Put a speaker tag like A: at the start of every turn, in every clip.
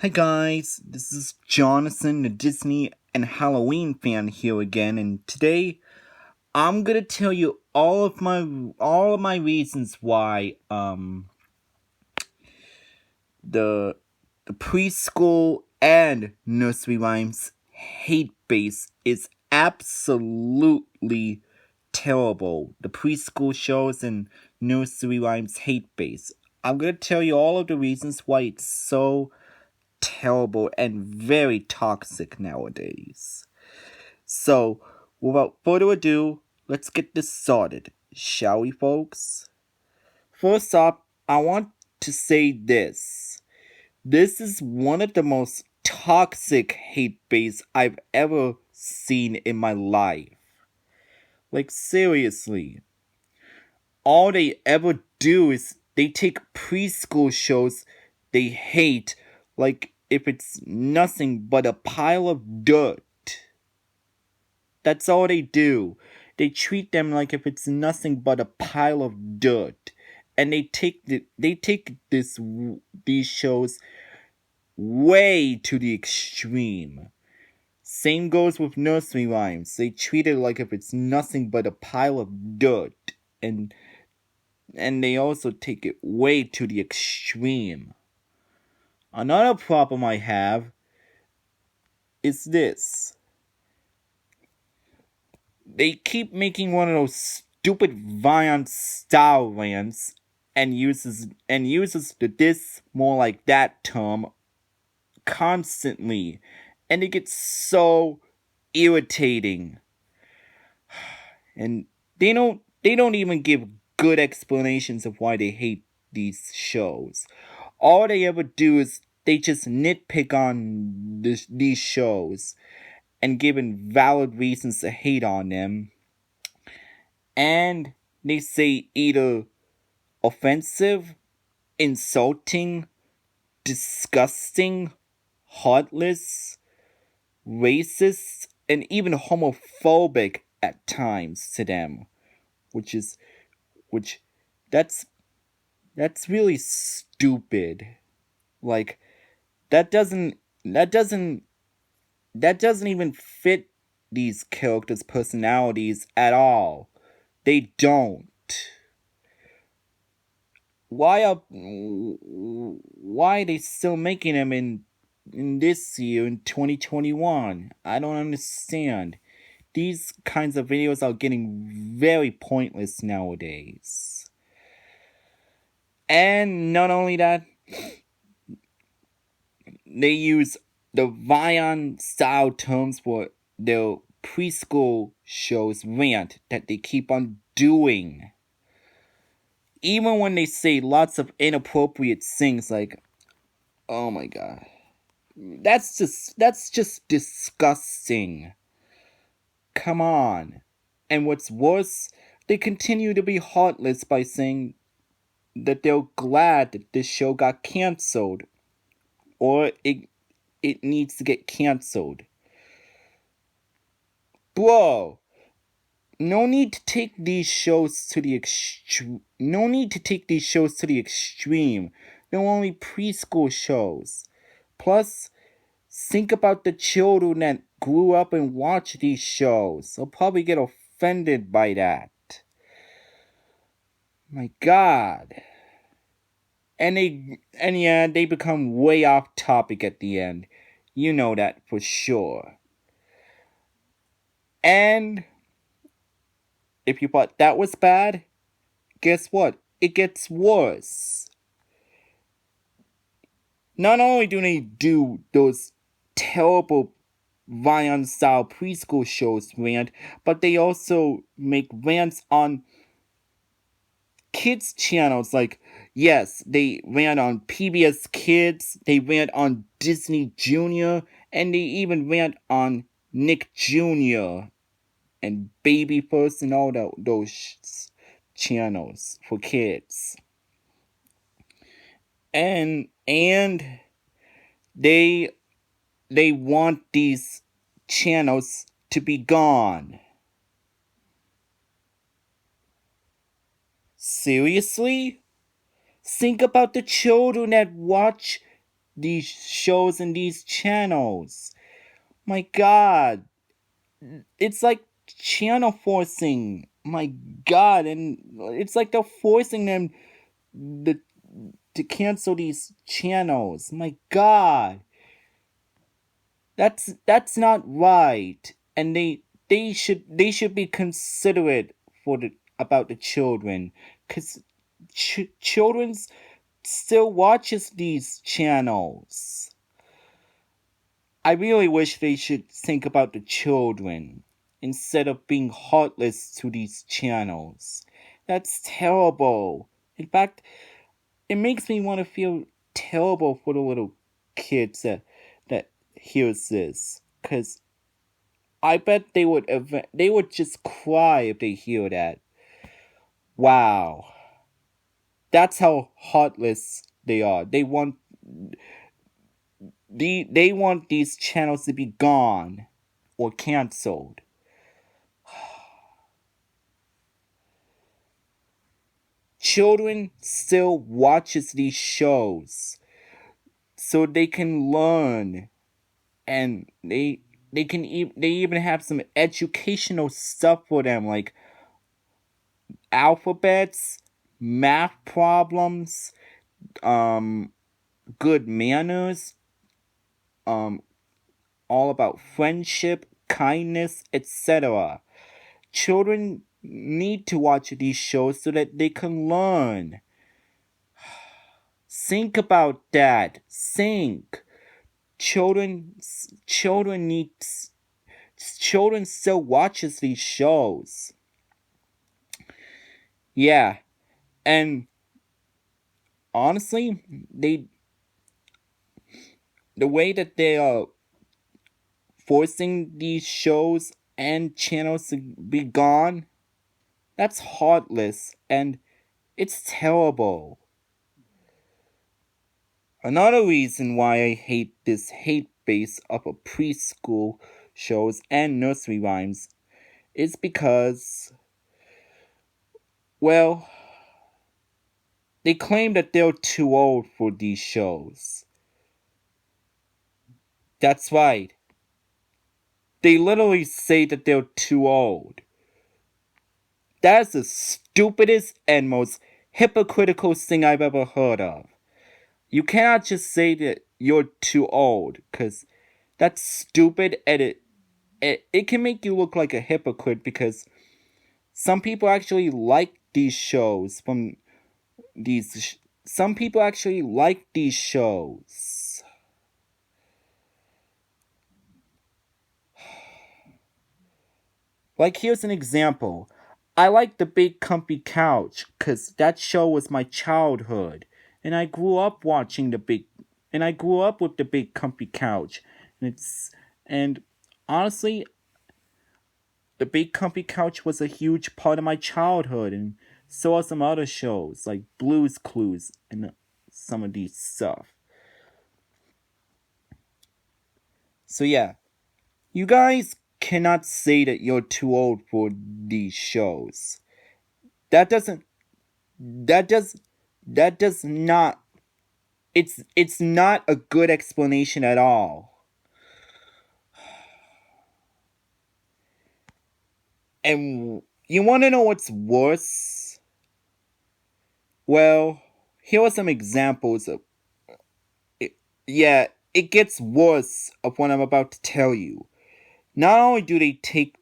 A: Hi guys, this is Jonathan, the Disney and Halloween fan here again, and today I'm gonna tell you all of my reasons why the preschool and nursery rhymes hate base is absolutely terrible. The preschool shows and nursery rhymes hate base. I'm gonna tell you all of the reasons why it's so terrible and very toxic nowadays. So, without further ado, let's get this started, shall we, folks? First up, I want to say this. This is one of the most toxic hate baits I've ever seen in my life. Like, seriously. All they ever do is they take preschool shows they hate like if it's nothing but a pile of dirt. That's all they do. They treat them like if it's nothing but a pile of dirt. And these shows way to the extreme. Same goes with nursery rhymes. They treat it like if it's nothing but a pile of dirt. And they also take it way to the extreme. Another problem I have is this. They keep making one of those stupid Vion style rants and uses the this more like that term constantly. And it gets so irritating. And they don't even give good explanations of why they hate these shows. All they ever do is they just nitpick on these shows and give invalid reasons to hate on them. And they say either offensive, insulting, disgusting, heartless, racist, and even homophobic at times to them, which that's that's really stupid. Like that doesn't that doesn't even fit these characters' personalities at all. They don't. Why are they still making them in this year in 2021? I don't understand. These kinds of videos are getting very pointless nowadays. And not only that, they use the Vion style terms for their preschool shows rant that they keep on doing. Even when they say lots of inappropriate things like, oh my god. That's just disgusting. Come on. And what's worse, they continue to be heartless by saying that they're glad that this show got canceled or it needs to get canceled. Bro, no need to take these shows to the extreme. No need to take these shows to the extreme. They're only preschool shows. Plus, think about the children that grew up and watched these shows. They'll probably get offended by that. My God. And yeah, they become way off topic at the end. You know that for sure. And if you thought that was bad, guess what? It gets worse. Not only do they do those terrible Vion style preschool shows rant, but they also make rants on kids channels. Like, yes, they rant on PBS Kids, they rant on Disney Junior, and they even rant on Nick Jr. and Baby First and all those channels for kids. And they want these channels to be gone. Seriously? Think about the children that watch these shows and these channels. My God, it's like channel forcing. My God, and it's like they're forcing them the, to cancel these channels. My God, that's not right. And they should be considerate for the about the children, cause children's still watches these channels. I really wish they should think about the children instead of being heartless to these channels. That's terrible. In fact, it makes me want to feel terrible for the little kids that hears this, cause I bet they would just cry if they hear that. Wow, that's how heartless they are. They want these channels to be gone or canceled. Children still watches these shows so they can learn, and they even have some educational stuff for them, like alphabets, math problems, um good manners, um all about friendship, kindness, etc. Children need to watch these shows so that they can learn. Think about that. Think. Children children needs children still watches these shows. Yeah, and honestly, the way that they are forcing these shows and channels to be gone, that's heartless and it's terrible. Another reason why I hate this hate base of a preschool shows and nursery rhymes is because, well, they claim that they're too old for these shows. That's right. They literally say that they're too old. That's the stupidest and most hypocritical thing I've ever heard of. You cannot just say that you're too old, because that's stupid and it can make you look like a hypocrite, because some people actually like these shows from some people actually like these shows. Like, here's an example. I like The Big Comfy Couch because that show was my childhood. And I grew up watching and I grew up with The Big Comfy Couch. And honestly, The Big Comfy Couch was a huge part of my childhood. And so are some other shows like Blue's Clues and some of these stuff. So yeah, you guys cannot say that you're too old for these shows. That doesn't that does that does not it's not a good explanation at all. And you want to know what's worse? Well, here are some examples of it. Yeah, it gets worse of what I'm about to tell you. Not only do they take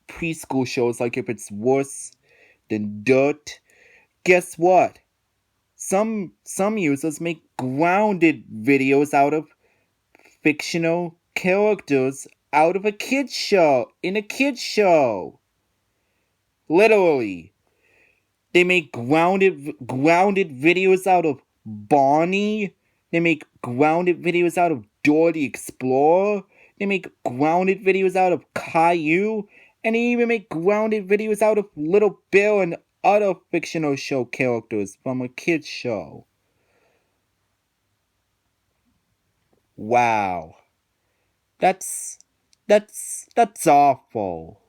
A: preschool shows like if it's worse than dirt, guess what? Some users make grounded videos out of fictional characters out of a kids show in a kids show. Literally, they make grounded videos out of Barney. They make grounded videos out of Dora the Explorer. They make grounded videos out of Caillou, and they even make grounded videos out of Little Bill and other fictional show characters from a kids show. Wow. That's that's awful.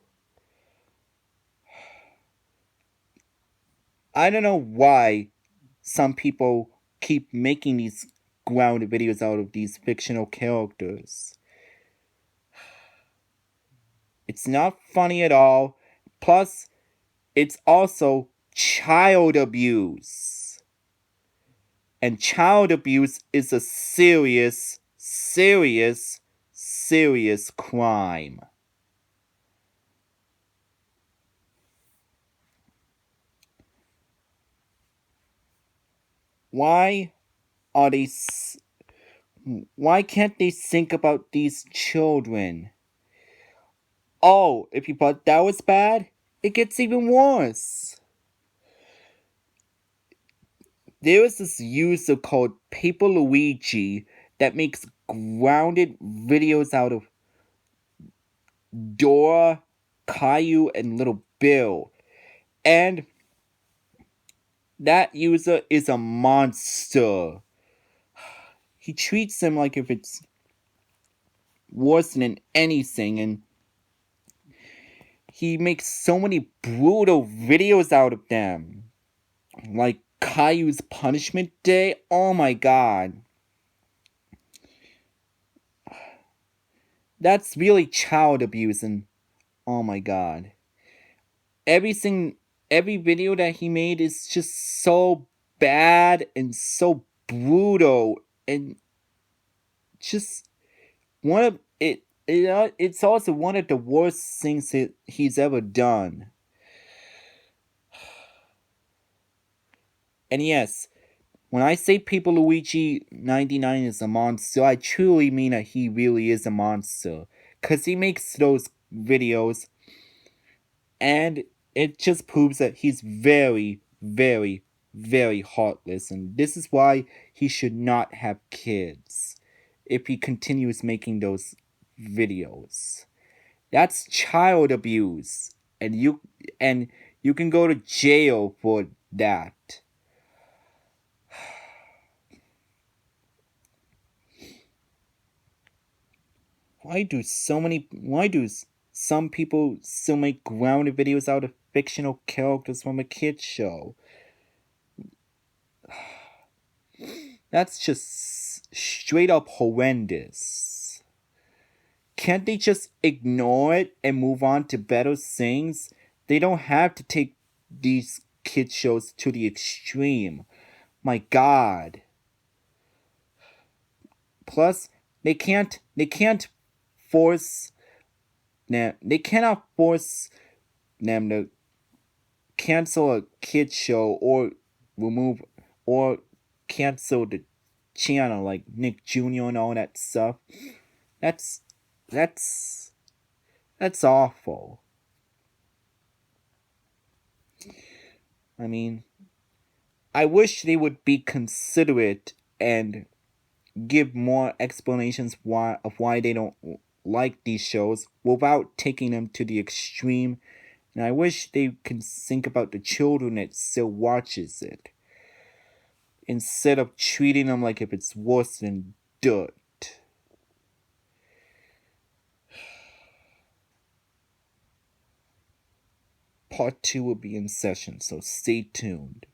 A: I don't know why some people keep making these grounded videos out of these fictional characters. It's not funny at all. Plus, it's also child abuse. And child abuse is a serious, serious, serious crime. Why are they... Why can't they think about these children? Oh, if you thought that was bad, it gets even worse. There is this user called Paper Luigi that makes grounded videos out of Dora, Caillou, and Little Bill. And that user is a monster. He treats them like if it's worse than anything, and he makes so many brutal videos out of them. Like Caillou's Punishment Day. Oh my god. That's really child abuse, and oh my god. Every video that he made is just so bad and so brutal, and just one of it. It's also one of the worst things that he's ever done. And yes, when I say Paper Luigi 99 is a monster, I truly mean that he really is a monster. Because he makes those videos, and it just proves that he's very, very, very heartless. And this is why he should not have kids if he continues making those videos. That's child abuse. And you can go to jail for that. Why do some people still make grounded videos out of fictional characters from a kid's show? That's just straight up horrendous. Can't they just ignore it and move on to better things? They don't have to take these kid shows to the extreme. My god. Plus, they cannot force them to cancel a kid show or remove or cancel the channel like Nick Jr. and all that stuff. That's awful. I mean, I wish they would be considerate and give more explanations of why they don't like these shows without taking them to the extreme. And I wish they can think about the children that still watches it, instead of treating them like if it's worse than dirt. Part 2 will be in session, so stay tuned.